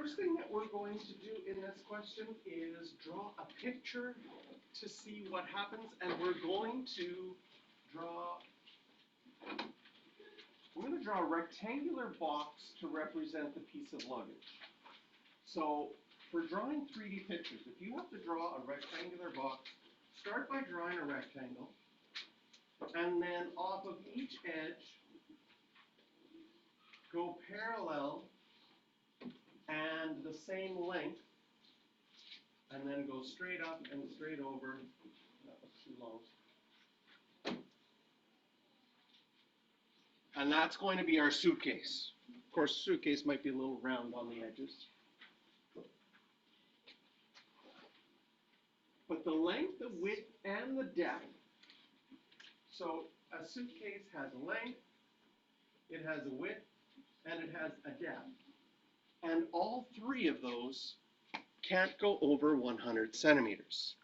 first thing that we're going to do in this question is draw a picture to see what happens, and we're going to draw a rectangular box to represent the piece of luggage. So for drawing 3D pictures, if you have to draw a rectangular box, start by drawing a rectangle, and then off of each edge, go parallel and the same length, and then go straight up and straight over. That was too long. And that's going to be our suitcase. Of course, suitcase might be a little round on the edges. But the length, the width, and the depth. So a suitcase has a length, it has a width, and it has a depth. And all three of those can't go over 100 centimeters.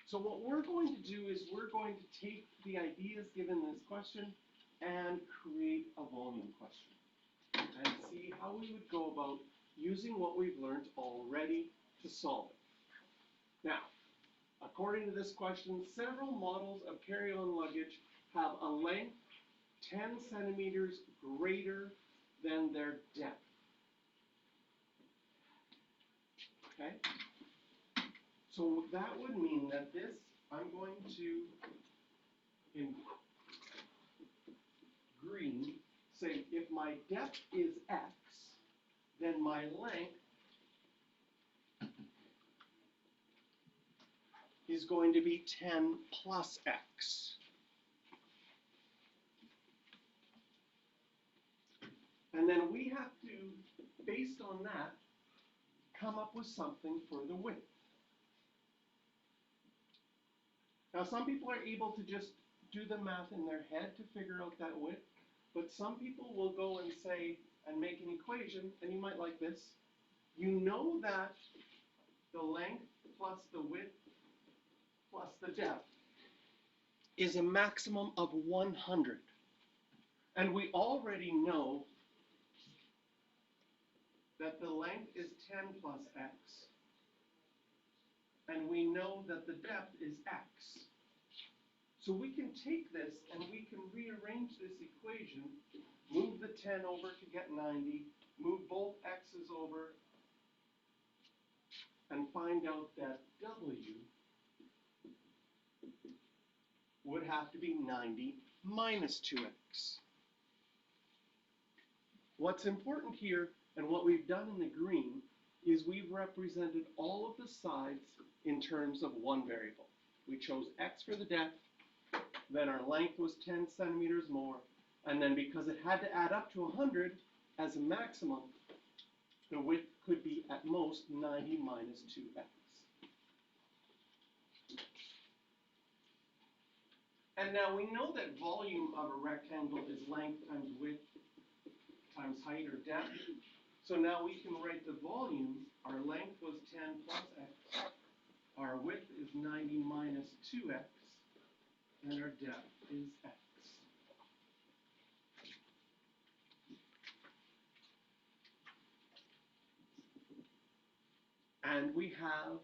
So what we're going to do is we're going to take the ideas given this question and create a volume question and see how we would go about using what we've learned already to solve it. Now, according to this question, several models of carry-on luggage have a length 10 centimeters greater than their depth. Okay? So that would mean that this, I'm going to, in green, say if my depth is x, then my length is going to be 10 plus x. And then we have to, based on that, come up with something for the width. Now, some people are able to just do the math in their head to figure out that width, but some people will go and say, and make an equation, and you might like this. You know that the length plus the width plus the depth is a maximum of 100. And we already know that the length is 10 plus x, and we know that the depth is x. So we can take this and we can rearrange this equation, move the 10 over to get 90, move both x's over, and find out that w would have to be 90 minus 2x. What's important here, and what we've done in the green, is we've represented all of the sides in terms of one variable. We chose x for the depth, then our length was 10 centimeters more, and then because it had to add up to 100 as a maximum, the width could be at most 90 minus 2x. And now we know that volume of a rectangle is length times width times height or depth. So now we can write the volume. Our length was 10 plus x. Our width is 90 minus 2x. And our depth is x. And we have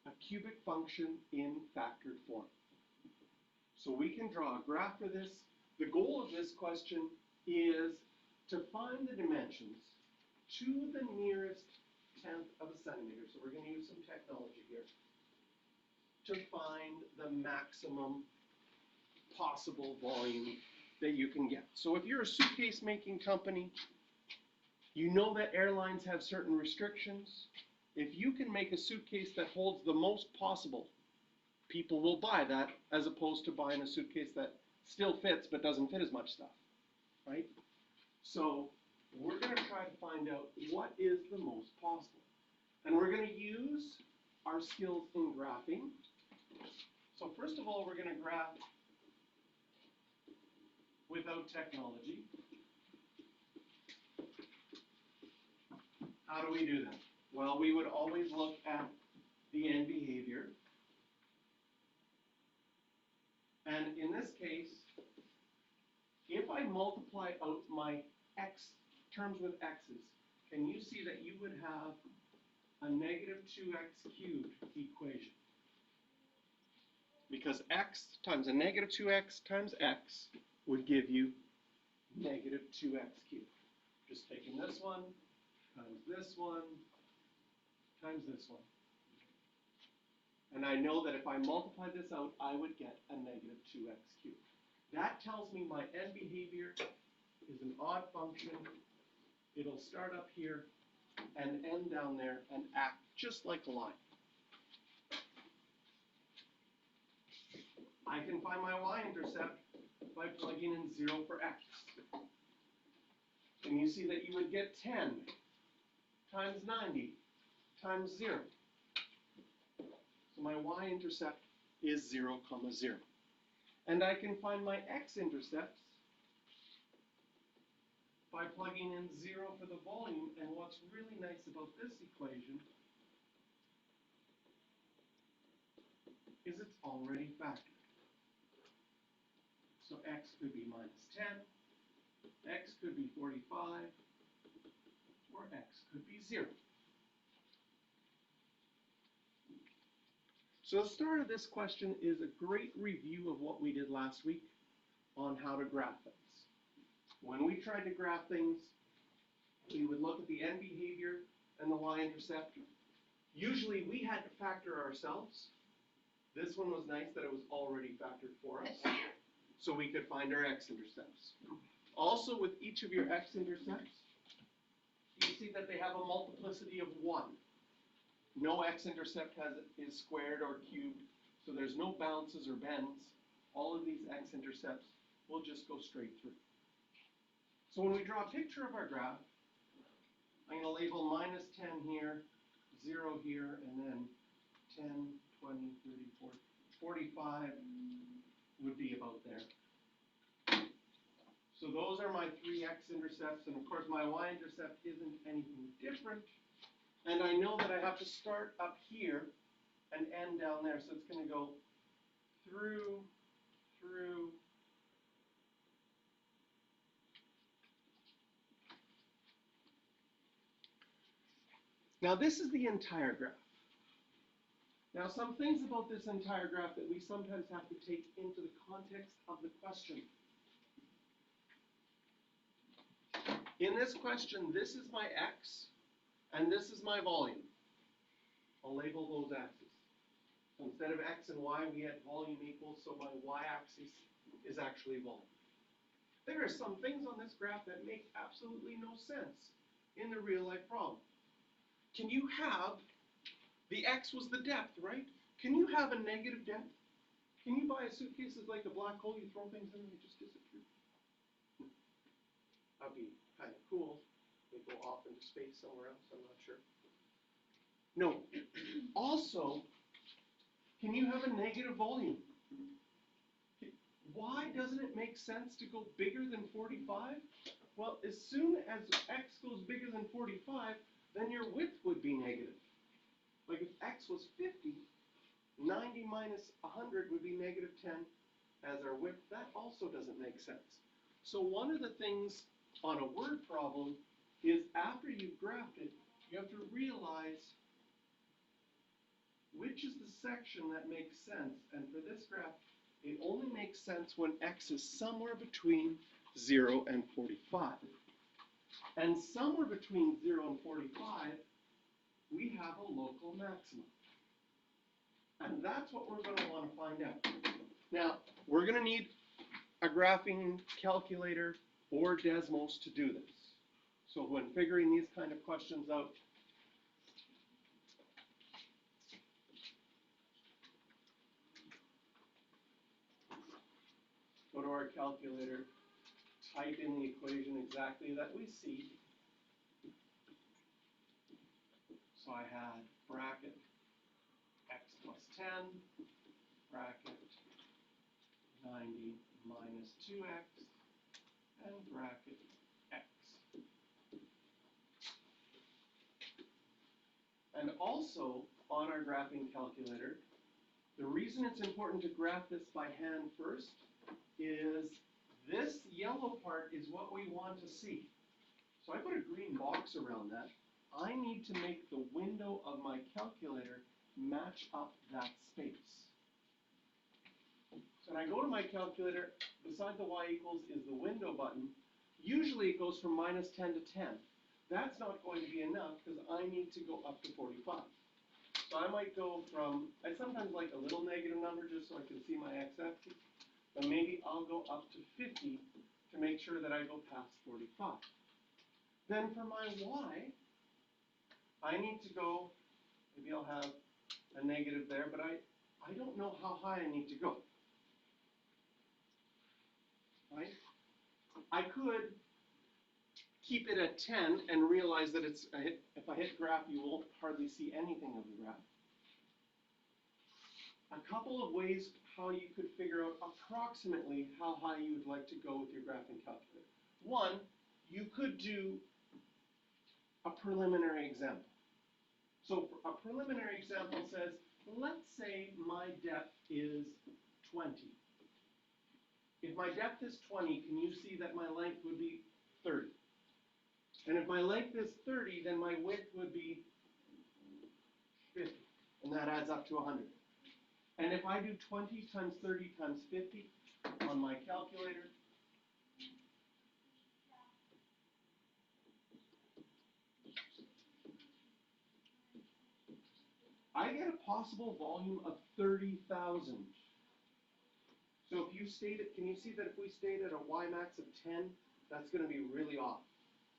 a cubic function in factored form. So we can draw a graph for this. The goal of this question is to find the dimensions to the nearest tenth of a centimeter. So we're going to use some technology here to find the maximum possible volume that you can get. So if you're a suitcase making company, you know that airlines have certain restrictions. If you can make a suitcase that holds the most possible, people will buy that as opposed to buying a suitcase that still fits but doesn't fit as much stuff, right? So we're going to try to find out what is the most possible. And we're going to use our skills in graphing. So first of all, we're going to graph without technology. How do we do that? Well, we would always look at the end behavior. And in this case, if I multiply out my x terms with x's, can you see that you would have a negative 2x cubed equation? Because x times a negative 2x times x would give you negative 2x cubed. Just taking this one times this one times this one. And I know that if I multiply this out, I would get a negative 2x cubed. That tells me my end behavior is an odd function. It'll start up here and end down there and act just like a line. I can find my y-intercept by plugging in 0 for x. And you see that you would get 10 times 90 times 0. So my y-intercept is 0, 0. And I can find my x-intercepts by plugging in 0 for the volume. And what's really nice about this equation is it's already factored. So x could be minus 10, x could be 45, or x could be 0. So the start of this question is a great review of what we did last week on how to graph things. When we tried to graph things, we would look at the end behavior and the y-intercept. Usually we had to factor ourselves. This one was nice that it was already factored for us, so we could find our x-intercepts. Also, with each of your x-intercepts, you see that they have a multiplicity of 1. No x-intercept is squared or cubed, so there's no bounces or bends. All of these x-intercepts will just go straight through. So when we draw a picture of our graph, I'm going to label minus 10 here, 0 here, and then 10, 20, 30, 40, 45 would be about there. So those are my 3 x-intercepts, and of course my y-intercept isn't anything different. And I know that I have to start up here and end down there, so it's going to go through. Now this is the entire graph. Now some things about this entire graph that we sometimes have to take into the context of the question. In this question, this is my x, and this is my volume. I'll label those axes. So instead of x and y, we had volume equals, so my y-axis is actually volume. There are some things on this graph that make absolutely no sense in the real-life problem. Can you have, the x was the depth, right? Can you have a negative depth? Can you buy a suitcase that's like a black hole, you throw things in and they just disappear? That'd be kind of cool. They go off into space somewhere else, I'm not sure. No. Also, can you have a negative volume? Why doesn't it make sense to go bigger than 45? Well, as soon as x goes bigger than 45, then your width would be negative. Like if x was 50, 90 minus 100 would be negative 10 as our width. That also doesn't make sense. So one of the things on a word problem is after you've graphed it, you have to realize which is the section that makes sense. And for this graph, it only makes sense when x is somewhere between 0 and 45. And somewhere between 0 and 45, we have a local maximum. And that's what we're going to want to find out. Now, we're going to need a graphing calculator or Desmos to do this. So when figuring these kind of questions out, go to our calculator, type in the equation exactly that we see. So I had bracket x plus 10, bracket 90 minus 2x, and bracket x. And also, on our graphing calculator, the reason it's important to graph this by hand first is this yellow part is what we want to see. So I put a green box around that. I need to make the window of my calculator match up that space. So when I go to my calculator, beside the y equals is the window button. Usually it goes from -10 to 10. That's not going to be enough because I need to go up to 45. So I might go from, I sometimes like a little negative number just so I can see my x-axis, but maybe I'll go up to 50 to make sure that I go past 45. Then for my y, I need to go, maybe I'll have a negative there, but I don't know how high I need to go. Right? I could keep it at 10 and realize that it's, if I hit graph, you won't hardly see anything of the graph. A couple of ways how you could figure out approximately how high you would like to go with your graphing calculator. One, you could do a preliminary example. So a preliminary example says, let's say my depth is 20. If my depth is 20, can you see that my length would be 30? And if my length is 30, then my width would be 50. And that adds up to 100. And if I do 20 times 30 times 50 on my calculator, I get a possible volume of 30,000. So if you state it, can you see that if we stayed at a y max of 10, that's going to be really off.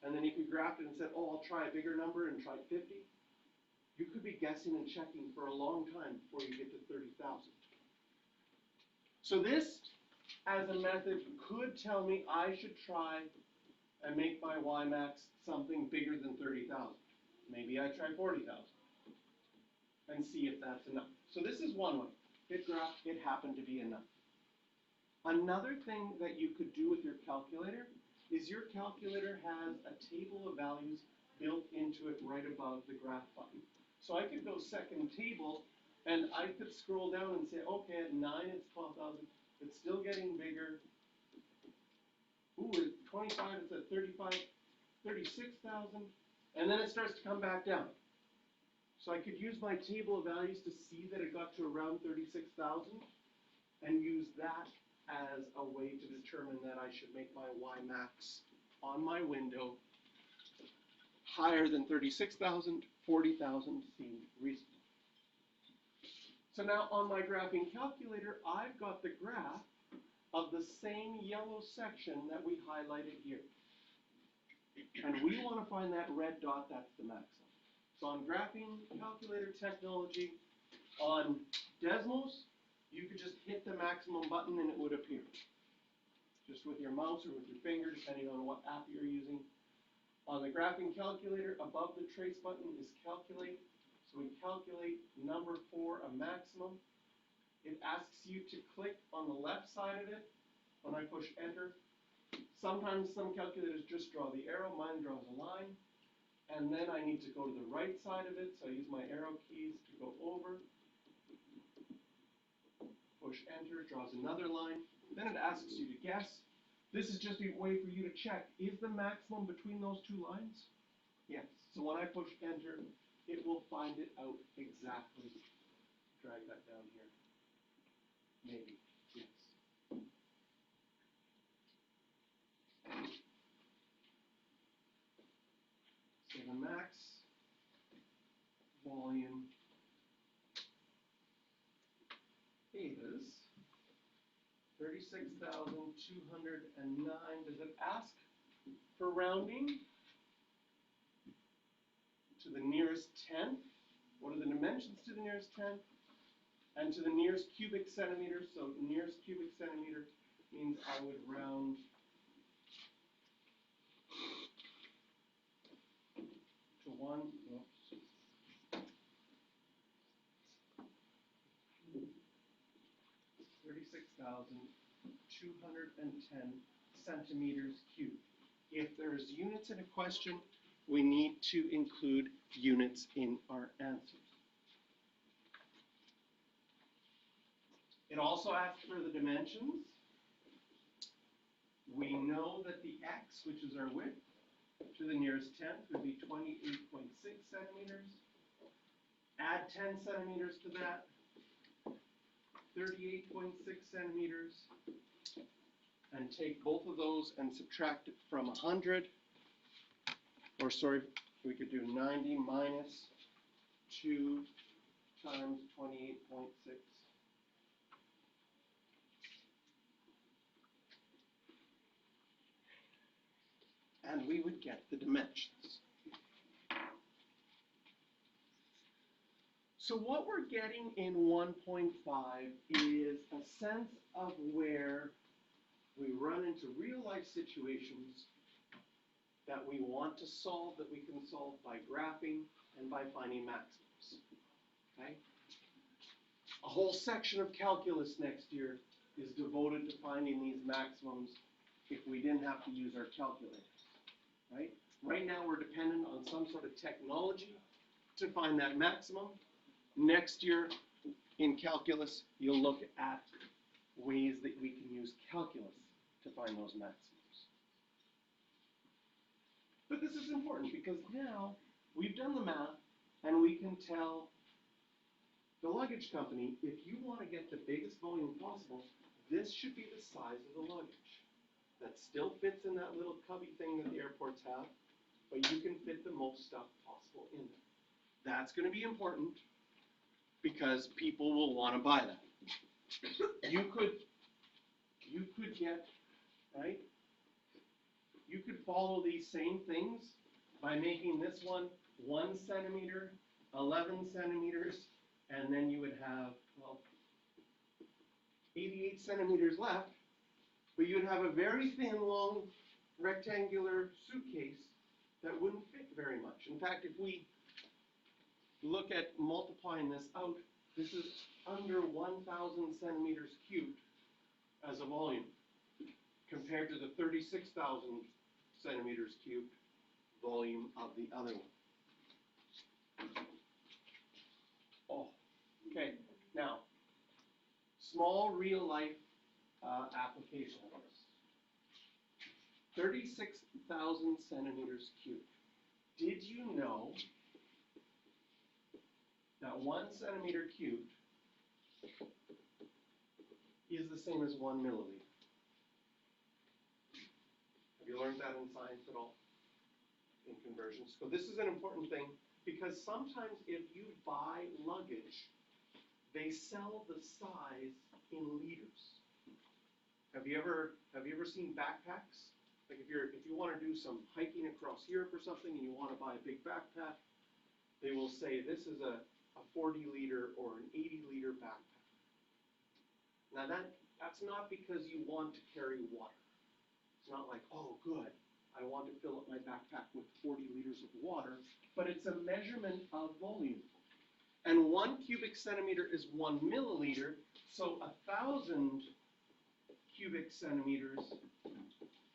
And then if you graphed it and said, oh, I'll try a bigger number and try 50, you could be guessing and checking for a long time before you get to 30,000. So this, as a method, could tell me I should try and make my y max something bigger than 30,000. Maybe I try 40,000 and see if that's enough. So this is one way. Hit graph, it happened to be enough. Another thing that you could do with your calculator is your calculator has a table of values built into it right above the graph button. So I could go second table, and I could scroll down and say, okay, at 9 it's 12,000. It's still getting bigger. Ooh, at 25 it's at 35, 36,000. And then it starts to come back down. So I could use my table of values to see that it got to around 36,000 and use that as a way to determine that I should make my y max on my window higher than 36,000, 40,000 seemed reasonable. So now on my graphing calculator, I've got the graph of the same yellow section that we highlighted here. And we want to find that red dot, that's the maximum. So on graphing calculator technology, on Desmos, you could just hit the maximum button and it would appear. Just with your mouse or with your finger, depending on what app you're using. On the graphing calculator, above the trace button is calculate. So we calculate number 4, a maximum. It asks you to click on the left side of it when I push enter. Sometimes some calculators just draw the arrow, mine draws a line. And then I need to go to the right side of it, so I use my arrow keys to go over. Push enter, draws another line. Then it asks you to guess. This is just a way for you to check, is the maximum between those two lines? Yes. So when I push enter, it will find it out exactly. Drag that down here. Maybe. Yes. So the max volume is 36,209. Does it ask for rounding to the nearest tenth? What are the dimensions to the nearest tenth? And to the nearest cubic centimeter. So the nearest cubic centimeter means I would round to 1. Oops. 36,210 centimeters cubed. If there's units in a question, we need to include units in our answers. It also asks for the dimensions. We know that the x, which is our width, to the nearest tenth would be 28.6 centimeters. Add 10 centimeters to that, 38.6 centimeters. And take both of those and subtract it from 100. Or sorry, we could do 90 minus 2 times 28.6. And we would get the dimensions. So what we're getting in 1.5 is a sense of where we run into real life situations that we want to solve, that we can solve by graphing and by finding maximums. Okay? A whole section of calculus next year is devoted to finding these maximums if we didn't have to use our calculators. Right? Right now we're dependent on some sort of technology to find that maximum. Next year in calculus, you'll look at ways that we can use calculus to find those maximums. But this is important because now we've done the math and we can tell the luggage company, if you want to get the biggest volume possible, this should be the size of the luggage. That still fits in that little cubby thing that the airports have, but you can fit the most stuff possible in there. That's going to be important because people will want to buy that. You could get, right? You could follow these same things by making this one 1 centimeter, 11 centimeters, and then you would have, well, 88 centimeters left, but you'd have a very thin, long, rectangular suitcase that wouldn't fit very much. In fact, if we look at multiplying this out, this is under 1,000 centimeters cubed as a volume, compared to the 36,000 centimeters cubed volume of the other one. Oh, okay. Now, small real-life application of this. 36,000 centimeters cubed. Did you know that 1 centimeter cubed is the same as 1 milliliter? Have you learned that in science at all? In conversions? So this is an important thing because sometimes if you buy luggage, they sell the size in liters. Have you ever seen backpacks? Like if you want to do some hiking across Europe or something and you want to buy a big backpack, they will say this is a 40 liter or an 80 liter backpack. Now that's not because you want to carry water. It's not like, oh good, I want to fill up my backpack with 40 liters of water, but it's a measurement of volume. And 1 cubic centimeter is 1 milliliter, so 1,000 cubic centimeters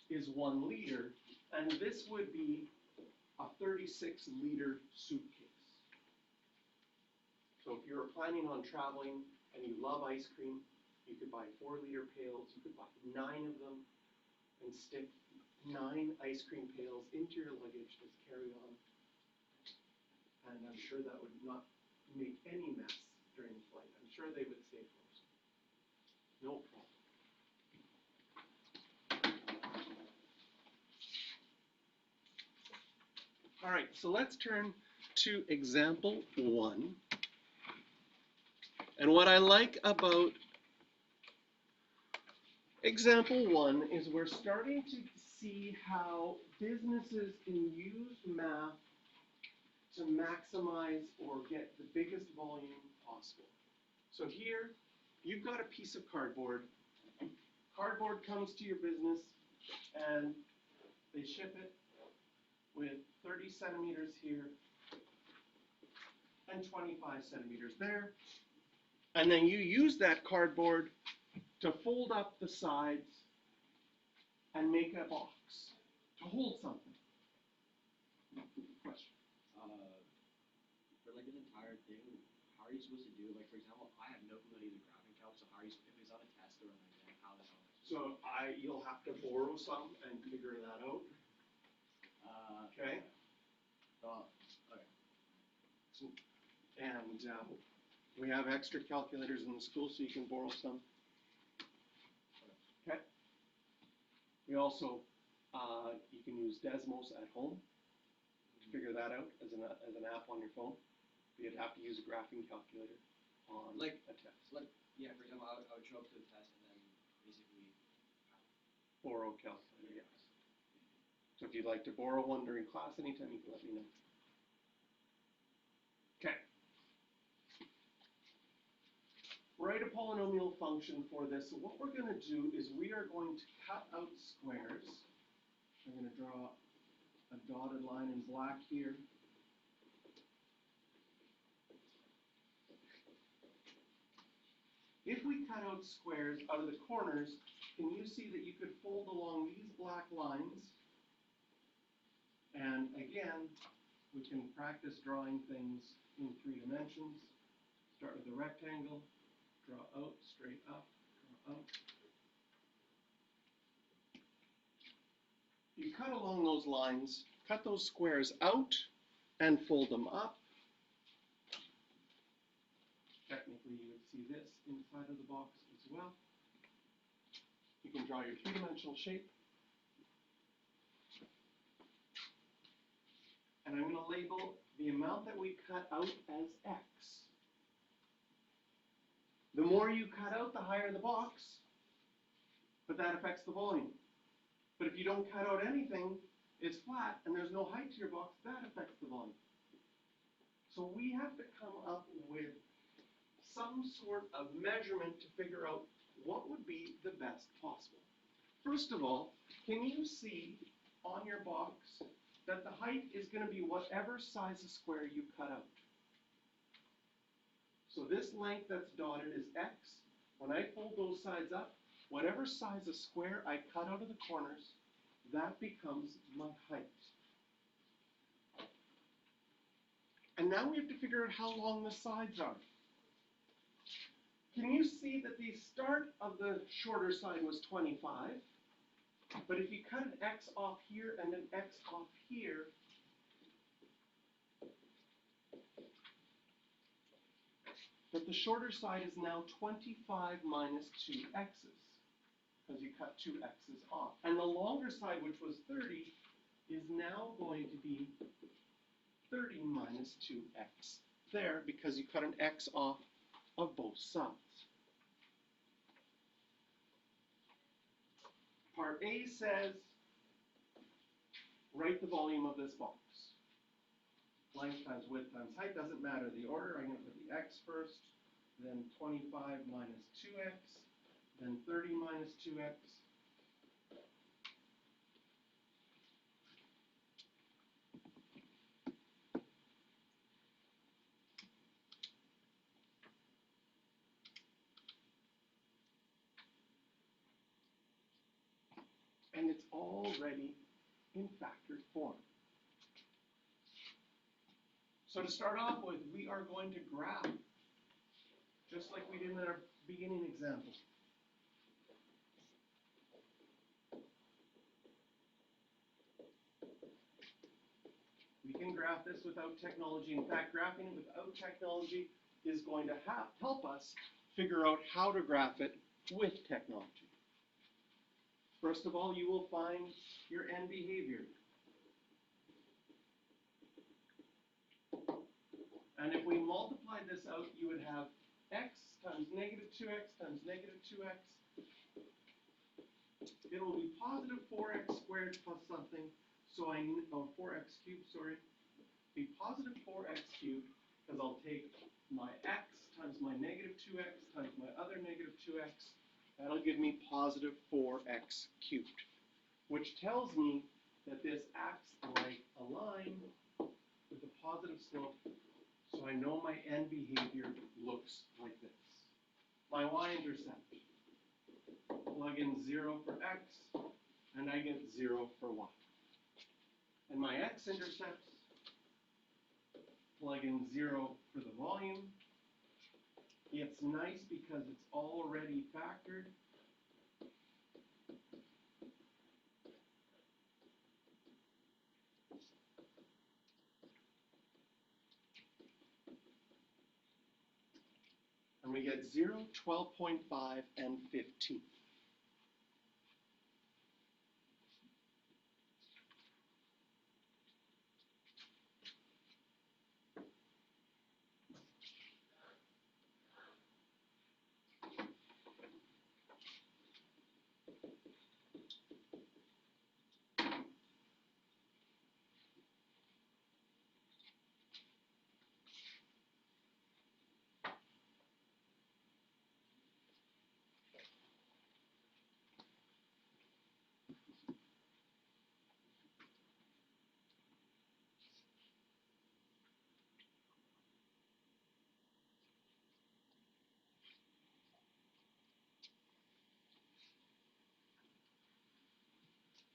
is 1 liter, and this would be a 36 liter suitcase. So if you're planning on traveling and you love ice cream, you could buy 4 liter pails, you could buy 9 of them, and stick 9 ice cream pails into your luggage as carry-on. And I'm sure that would not make any mess during the flight. I'm sure they would stay closed. No problem. All right, so let's turn to example 1. And what I like about example 1 is we're starting to see how businesses can use math to maximize or get the biggest volume possible. So here, you've got a piece of cardboard. Cardboard comes to your business and they ship it with 30 centimeters here and 25 centimeters there. And then you use that cardboard to fold up the sides and make a box to hold something. Question? For like an entire thing, how are you supposed to do it? Like for example, I have no clue how to use a graphing calc, so how are you, if it's on a test or an exam, how the hell am I supposed to So you'll have to borrow some and figure that out. Okay? Oh, okay. And we have extra calculators in the school, so you can borrow some. Okay? We also, you can use Desmos at home to figure that out as an app on your phone. But you'd have to use a graphing calculator on Like- a test. Yeah, for example, I would show up to the test and then basically, Borrow a calculator, yes. So if you'd like to borrow one during class anytime, you can let me know. Okay. Write a polynomial function for this. So what we're going to do is we are going to cut out squares. I'm going to draw a dotted line in black here. If we cut out squares out of the corners, can you see that you could fold along these black lines? And again, we can practice drawing things in 3 dimensions. Start with a rectangle, draw out, straight up, draw out. You cut along those lines, cut those squares out, and fold them up. Technically, you would see this inside of the box as well. You can draw your 3-dimensional shape. And I'm going to label the amount that we cut out as x. The more you cut out, the higher the box, but that affects the volume. But if you don't cut out anything, it's flat, and there's no height to your box, that affects the volume. So we have to come up with some sort of measurement to figure out what would be the best possible. First of all, can you see on your box that the height is going to be whatever size of square you cut out? So this length that's dotted is x. When I fold those sides up, whatever size of square I cut out of the corners, that becomes my height. And now we have to figure out how long the sides are. Can you see that the start of the shorter side was 25? But if you cut an x off here and an x off here, that the shorter side is now 25 minus 2 x's, because you cut 2 x's off. And the longer side, which was 30, is now going to be 30 minus 2x there, because you cut an x off of both sides. Part A says, write the volume of this box. Length times width times height, doesn't matter the order. I'm going to put the x first, then 25 minus 2x, then 30 minus 2x. And it's already in factored form. So to start off with, we are going to graph, just like we did in our beginning example. We can graph this without technology. In fact, graphing it without technology is going to help us figure out how to graph it with technology. First of all, you will find your end behavior. And if we multiply this out, you would have x times negative 2x times negative 2x. It will be positive 4x squared plus something. So 4x cubed, sorry. Be positive 4x cubed, because I'll take my x times my negative 2x times my other negative 2x. That'll give me positive 4x cubed, which tells me that this acts like a line with a positive slope. So I know my end behavior looks like this. My y-intercept. Plug in 0 for x, and I get 0 for y. And my x-intercepts, plug in 0 for the volume. It's nice because it's already factored. at 0, 12.5, and 15.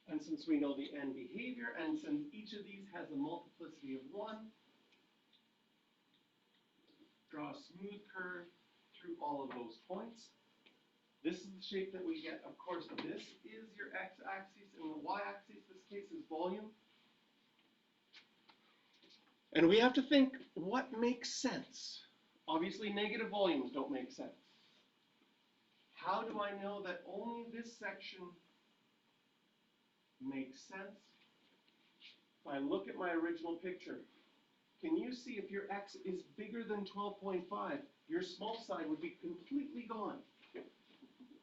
And since we know the end behavior, and since each of these has a multiplicity of 1, draw a smooth curve through all of those points. This is the shape that we get. Of course, this is your x-axis, and the y-axis, this case, is volume. And we have to think, what makes sense? Obviously, negative volumes don't make sense. How do I know that only this section makes sense? If I look at my original picture, can you see if your x is bigger than 12.5, your small side would be completely gone.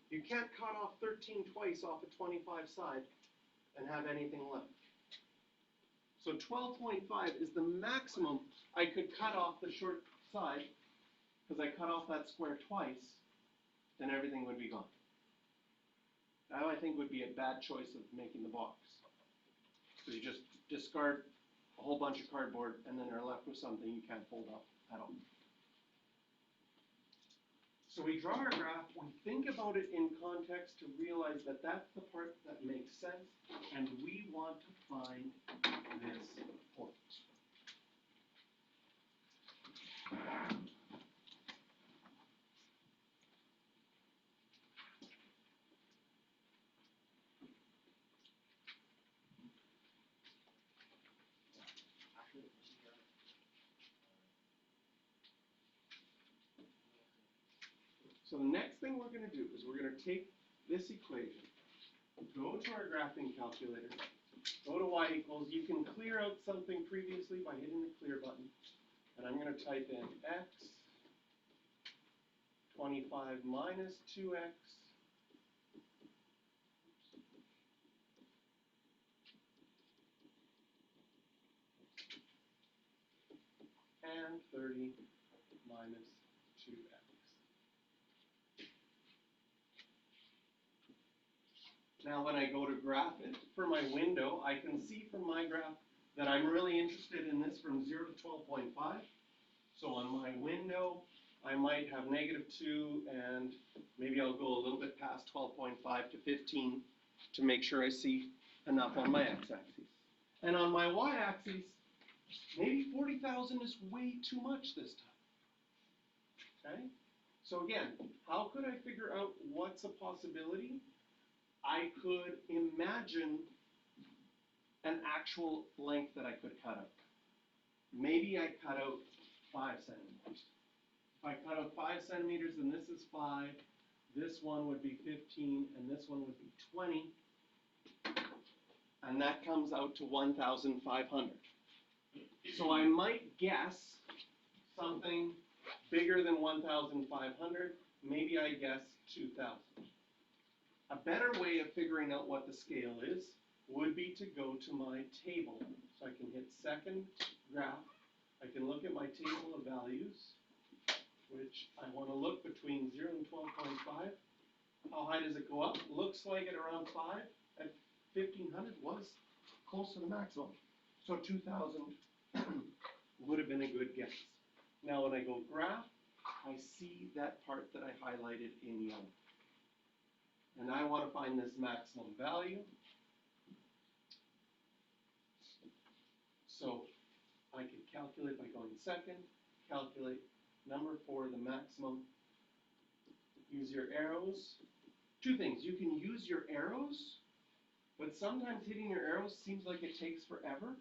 You can't cut off 13 twice off a 25 side and have anything left. So 12.5 is the maximum I could cut off the short side, because I cut off that square twice, then everything would be gone. That, I think, would be a bad choice of making the box. So you just discard a whole bunch of cardboard and then are left with something you can't fold up at all. So we draw our graph, we think about it in context to realize that that's the part that makes sense, and we want to find this point. So the next thing we're going to do is we're going to take this equation, go to our graphing calculator, go to y equals, you can clear out something previously by hitting the clear button, and I'm going to type in x 25 minus 2x and 30 minus 2x. Now when I go to graph it for my window, I can see from my graph that I'm really interested in this from 0 to 12.5. So on my window, I might have -2, and maybe I'll go a little bit past 12.5 to 15 to make sure I see enough on my x-axis. And on my y-axis, maybe 40,000 is way too much this time. Okay? So again, how could I figure out what's a possibility? I could imagine an actual length that I could cut out. Maybe I cut out 5 centimeters. If I cut out 5 centimeters, then this is 5, this one would be 15, and this one would be 20. And that comes out to 1,500. So I might guess something bigger than 1,500. Maybe I guess 2,000. A better way of figuring out what the scale is would be to go to my table. So I can hit second graph. I can look at my table of values, which I want to look between 0 and 12.5. How high does it go up? Looks like at around 5. At 1,500 was close to the maximum. So 2,000 would have been a good guess. Now when I go graph, I see that part that I highlighted in yellow. And I want to find this maximum value. So I could calculate by going second, calculate number 4, the maximum. Use your arrows. Two things, you can use your arrows, but sometimes hitting your arrows seems like it takes forever.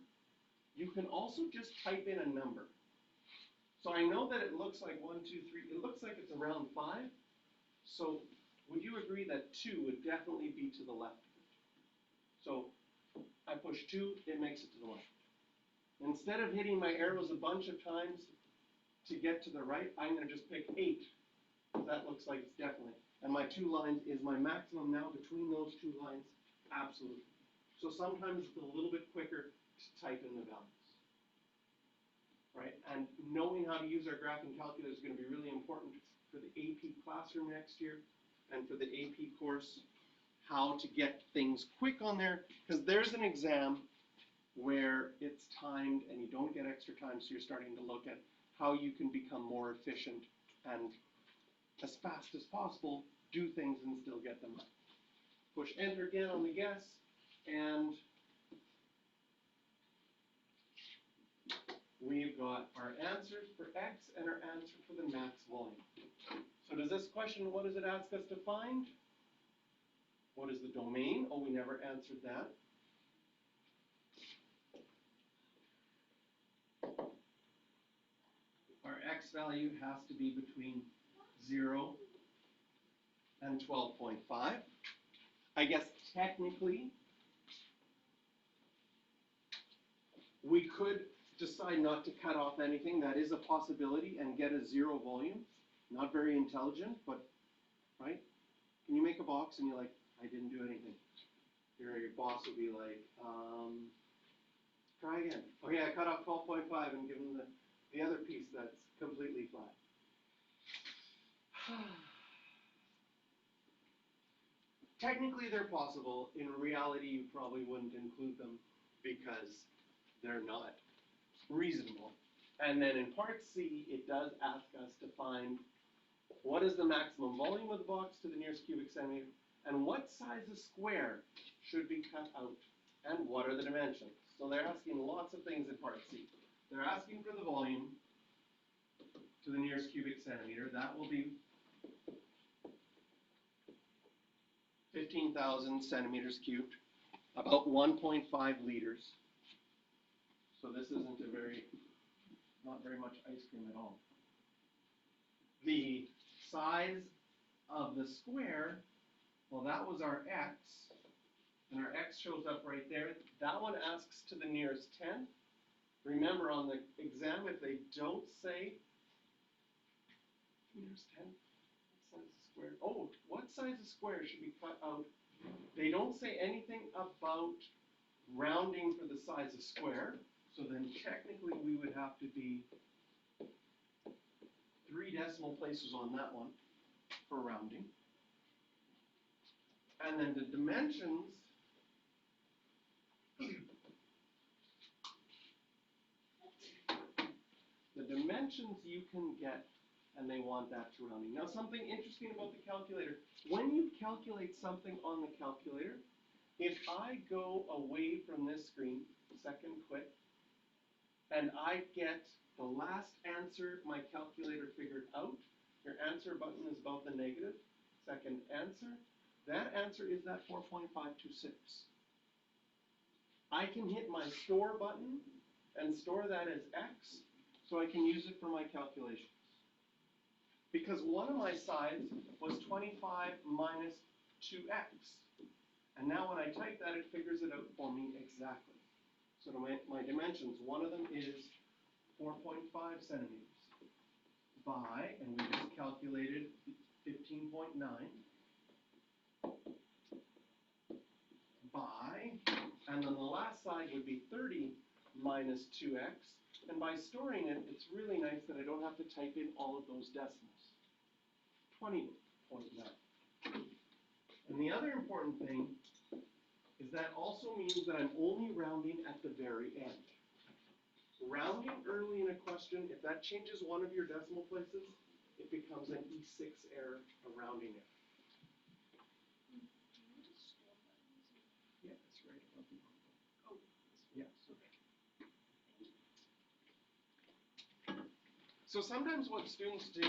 You can also just type in a number. So I know that it looks like 1, 2, 3, it looks like it's around 5. So would you agree that 2 would definitely be to the left of it? So I push 2, it makes it to the left. Instead of hitting my arrows a bunch of times to get to the right, I'm going to just pick 8. That looks like it's definitely. And my 2 lines is my maximum now between those 2 lines, absolutely. So sometimes it's a little bit quicker to type in the values. Right? And knowing how to use our graphing calculator is going to be really important for the AP classroom next year and for the AP course, how to get things quick on there, because there's an exam where it's timed and you don't get extra time, so you're starting to look at how you can become more efficient and as fast as possible do things and still get them right. Push enter again on the guess, and we've got our answers for X and our answer for the max volume. So does this question, what does it ask us to find? What is the domain? Oh, we never answered that. Our X value has to be between 0 and 12.5. I guess technically, we could decide not to cut off anything. That is a possibility, and get a 0 volume. Not very intelligent, but, right? Can you make a box and you're like, I didn't do anything. Your boss will be like, try again. Okay, I cut off 12.5 and give them the other piece that's completely flat. Technically, they're possible. In reality, you probably wouldn't include them because they're not reasonable. And then in part C, it does ask us to find what is the maximum volume of the box to the nearest cubic centimeter, and what size of square should be cut out, and what are the dimensions. So they're asking lots of things in part C. They're asking for the volume to the nearest cubic centimeter. That will be 15,000 centimeters cubed, about 1.5 liters. So this isn't not very much ice cream at all. The size of the square, well, that was our X, and our X shows up right there. That one asks to the nearest 10. Remember, on the exam, if they don't say nearest 10, what size of square? Oh, what size of square should be cut out? They don't say anything about rounding for the size of square, so then technically we would have to be 3 decimal places on that one for rounding. And then the dimensions, you can get, and they want that to rounding. Now, something interesting about the calculator, when you calculate something on the calculator, if I go away from this screen, second quick, and I get the last answer my calculator figured out, your answer button is about the negative, second answer, that answer is that 4.526. I can hit my store button and store that as X, so I can use it for my calculations. Because one of my sides was 25 minus 2X. And now when I type that, it figures it out for me exactly. So to my dimensions, one of them is 4.5 centimeters by, and we just calculated 15.9, by, and then the last side would be 30 minus 2x, and by storing it, it's really nice that I don't have to type in all of those decimals. 20.9. And the other important thing is that also means that I'm only rounding at the very end. Rounding early in a question, if that changes one of your decimal places, it becomes an E6 error, a rounding error. Yeah, that's right above the envelope. Oh, yes. Okay. So sometimes what students do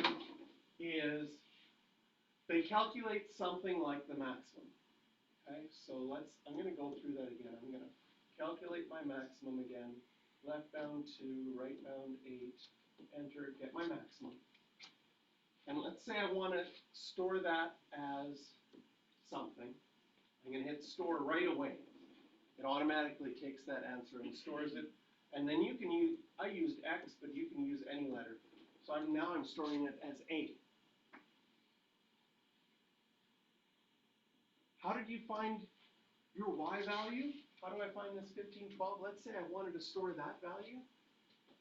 is they calculate something like the maximum. Okay, so I'm going to go through that again. I'm going to calculate my maximum again. Left bound 2, right bound 8, enter, get my maximum. And let's say I want to store that as something. I'm going to hit store right away. It automatically takes that answer and stores it. And then you can use, I used X, but you can use any letter. So now I'm storing it as A. How did you find your Y value? How do I find this 1512? Let's say I wanted to store that value.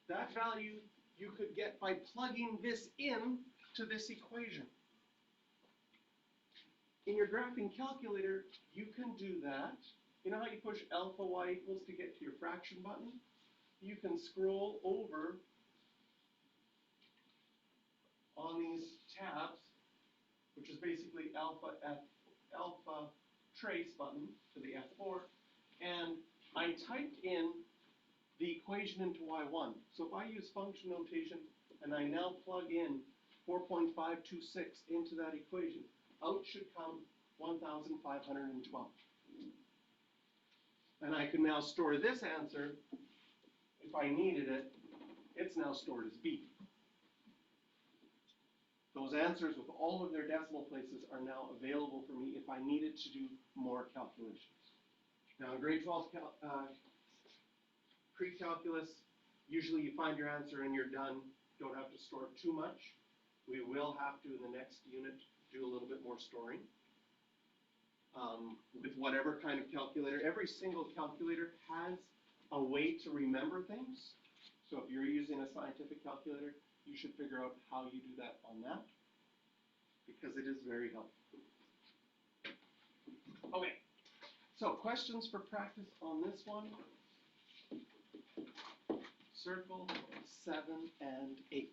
That value you could get by plugging this in to this equation. In your graphing calculator, you can do that. You know how you push alpha y equals to get to your fraction button? You can scroll over on these tabs, which is basically alpha trace button to the F4, and I typed in the equation into Y1. So if I use function notation and I now plug in 4.526 into that equation, out should come 1,512. And I can now store this answer, if I needed it, it's now stored as B. Those answers with all of their decimal places are now available for me if I needed to do more calculations. Now in grade 12 pre-calculus, usually you find your answer and you're done. Don't have to store too much. We will have to, in the next unit, do a little bit more storing. With whatever kind of calculator. Every single calculator has a way to remember things. So if you're using a scientific calculator, you should figure out how you do that on that, because it is very helpful. Okay, so questions for practice on this one? Circle 7 and 8.